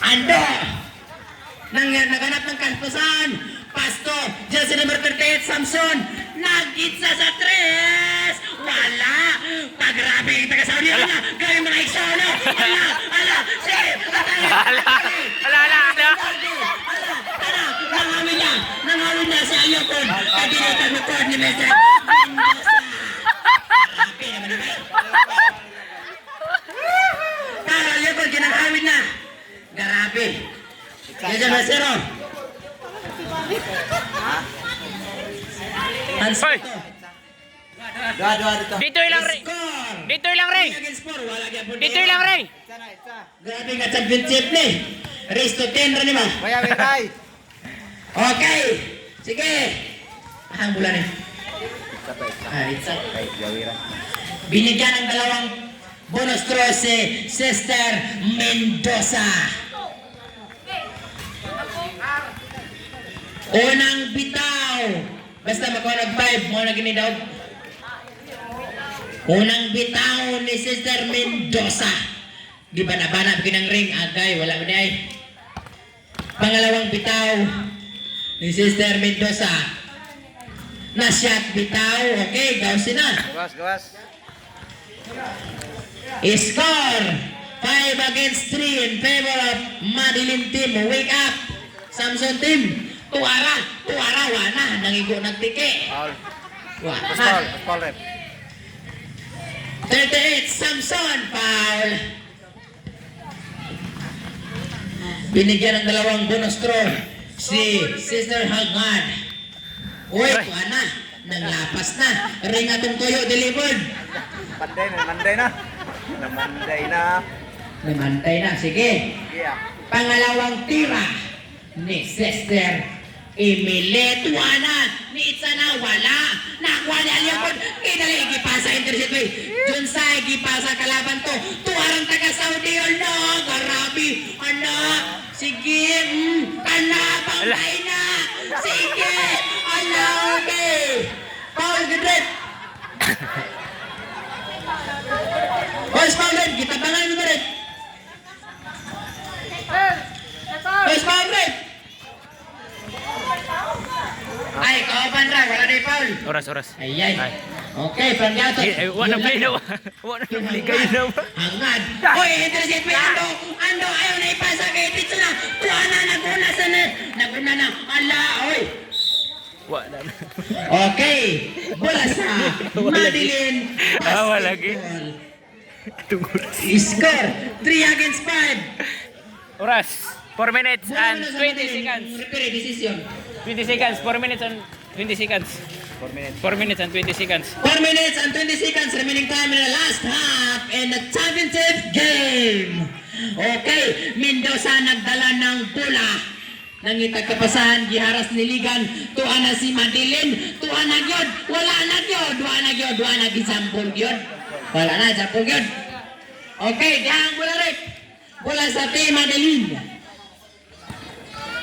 Ando! Naganap ng kaspasan. Pasto, jersey number 38, Samson. Nag-itsa sa tres. Wala. Pagrabe yung taga-Saudi. Ala, gawin mo na iksono. Ala, sige. Ala. Nangawin niya si Ayokon. Kadinitag ng kod ni Mesa. Grabe naman na ba? Para Ayokon, kinangawin na. Grabe. Yan Masero. Hoy! Dito lang, Ray. Dito lang, Ray. Dito lang, Ray. Grabe nga championship ni. Race to 10 rin ba? Okay. Sige. Ang bulan eh. Binigyan ng dalawang bonus throw si Sister Mendoza. Unang bitaw. Basta makuha ng 5. Mga nagini daw. Unang bitaw ni Sister Mendoza. Di ba nabanap ng ring? Agay, wala mo ay. Pangalawang bitaw ni Sister Mendoza. Na-shot bitaw. Okay, gawsin na. Gawas. Score 5 against 3 in favor of Madeline team. Wake up, Samson team. Tuara, wana. Nangigo nagtike. Foul rep. 38, Samson, foul. Binigyan ng dalawang bonus throw si Sister Hagad. Uy, wana. Nanglapas na. Ring atong tuyo, delivered. Namantay na. Sige. Pangalawang tira ni Sister Emilet. Wana. Ni Itzana. Wala. Nakuha niya Leopard. Kinali. Igipasa intercept. Dun sa igipasa kalaban to. Tuwarang taga-Saudi. Ano. Garabi. Ano. Sige. Kana. Pangkay na. Sige. Ano. Okay. Paul Gudret. Boys, Paul Gudret. Kita bangan mo Gudret. Boys, Paul Gudret. Ay, kauban ra, wala na Paul. Oras. Ay. Okay, pangyato. Wala play na. Wala play kayo na. Hangad. Hoy, intercept mo Ando, ayaw na ipasa kay Tito na. Tuwa na, naguna na. Ala, oy. Wala na. Okay, bola sa Madeline. Wala lagi. Score 3 against 5. Oras. 4 minutes and 20 seconds. Referee decision. 20 seconds. 4 minutes and 20 seconds. 4 minutes and 20 seconds. 4 minutes and 20 seconds remaining time in the last half in the championship game. Okay, Mendoza nagdala ng bola. Nangitag kapasahan, giharas niligan. Tuwa na si Madeline. Tuwa na gyud. Wala na gyud. Duwa na gisampol gyud. Wala na, sampol gyud. Okay, dihang bola rin. Bola sa team Madeline.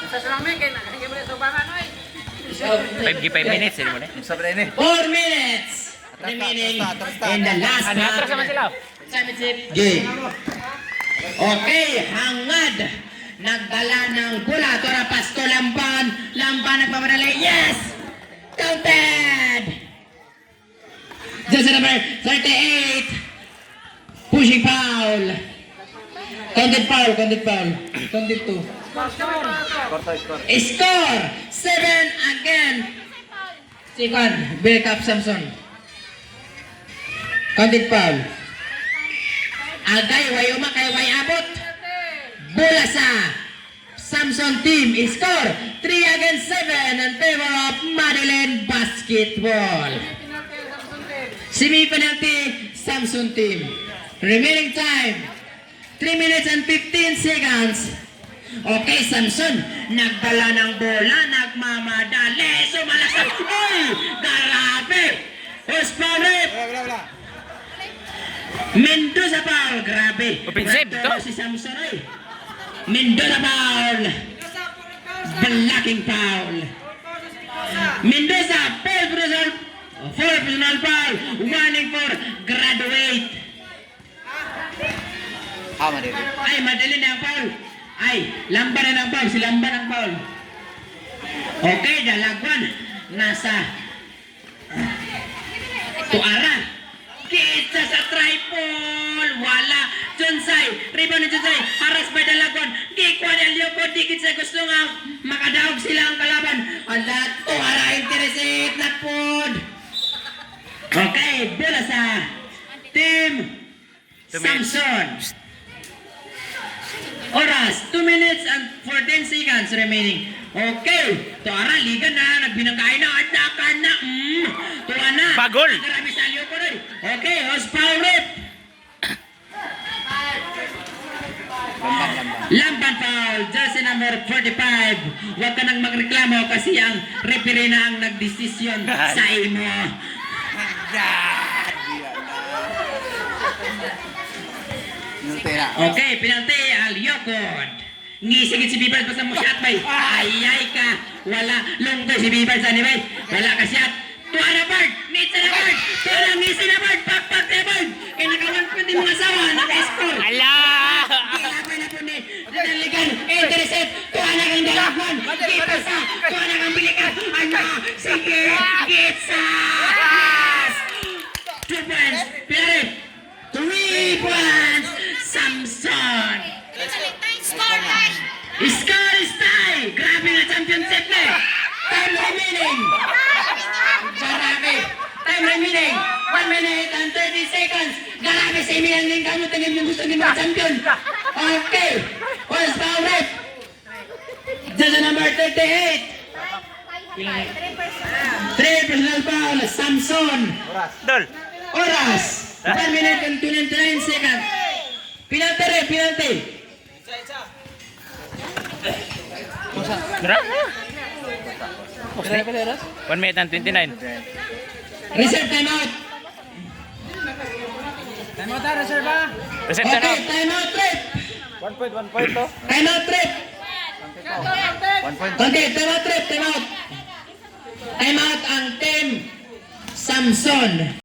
5 minutes. 4 minutes remaining in the last Atras naman sila. championship game. Okay, hangad. Nagdala ng bola. Tora Pasto Lamban nagpapadala. Yes! Counted! Jersey number 38. Pushing foul. Counted foul. Counted 2. Score 7 again. Second, back up Samson. Counted foul. Agay, wayuma kay way abot. Bola sa Samson team. Score 3 against 7 in favor of Madeline basketball. Semi-penalty Samson team. Remaining time 3 minutes and 15 seconds. Okay, Samson, nagdala ng bola, nagmamadali, sumalasal. Uy! Garabe! Osparet! Mendoza foul, grabe. Offensive, to. Si Samson, ay. Mendoza foul. Blocking foul. Mendoza, full personal foul. Warning for graduate. Madali. Ay, madali na ang foul. Ay, lamban na ng foul. Si lamban ng foul. Okay, dalagwan. Nasa Tuara. Kitsa sa triple. Wala. Jonsay. Rebound ni Jonsay. Haras by dalagwan. Gikwa ni Alioko. Di kitsa gusto nga makadaog sila ang kalaban. Ala, Tuara interesit na pod. Okay, bola sa Team Samson. Oras, 2 minutes and 14 seconds remaining. Okay, Tuara, liga na, nagbinagay na, adakar na, tuwa na. Bagol. Grabe sa liyo ko rin. Okay, horsepower rip. Lamban foul, jersey number 45. Huwag ka nang magreklamo kasi ang referee na ang nagdesisyon sa imo. Okay, penalty Alyokod. Ngisigit si Bibard basta mo shot bay. Ayay ka. Wala lunggo si Bibard sa ni bay. Wala ka shot. Tuwa na Bard. Nitsa na Bard. Tuwa na ngisi na Bard. Pakpak na Bard. Kaya nakawan po din mga asawa. Naka-score. Ala! Kilapay na po ni Daligan. Intercept. Tuwa na kang dalagwan. Kipasa. Tuwa na kang bilikan. Ano? Sige. Kitsa. Yes! 2 points. Pinari. 3 points. Samson. Score is tie. Grabe na championship na. Time remaining. Grabe. Time remaining. 1 minute and 30 seconds. Grabe sa imi ang kamu tangin yung gusto ng champion. Okay. What's foul rep? Judge number 38. 3 personal foul. Samson. Dol. Oras. 1 minute and 29 seconds. Penalty rin, penalty. Dara? 1 minute and 29. Reserve timeout. Reset Okay, na. timeout trip. 1 point to. Timeout trip. 1 point. Okay, timeout trip, timeout. Timeout ang team Samson.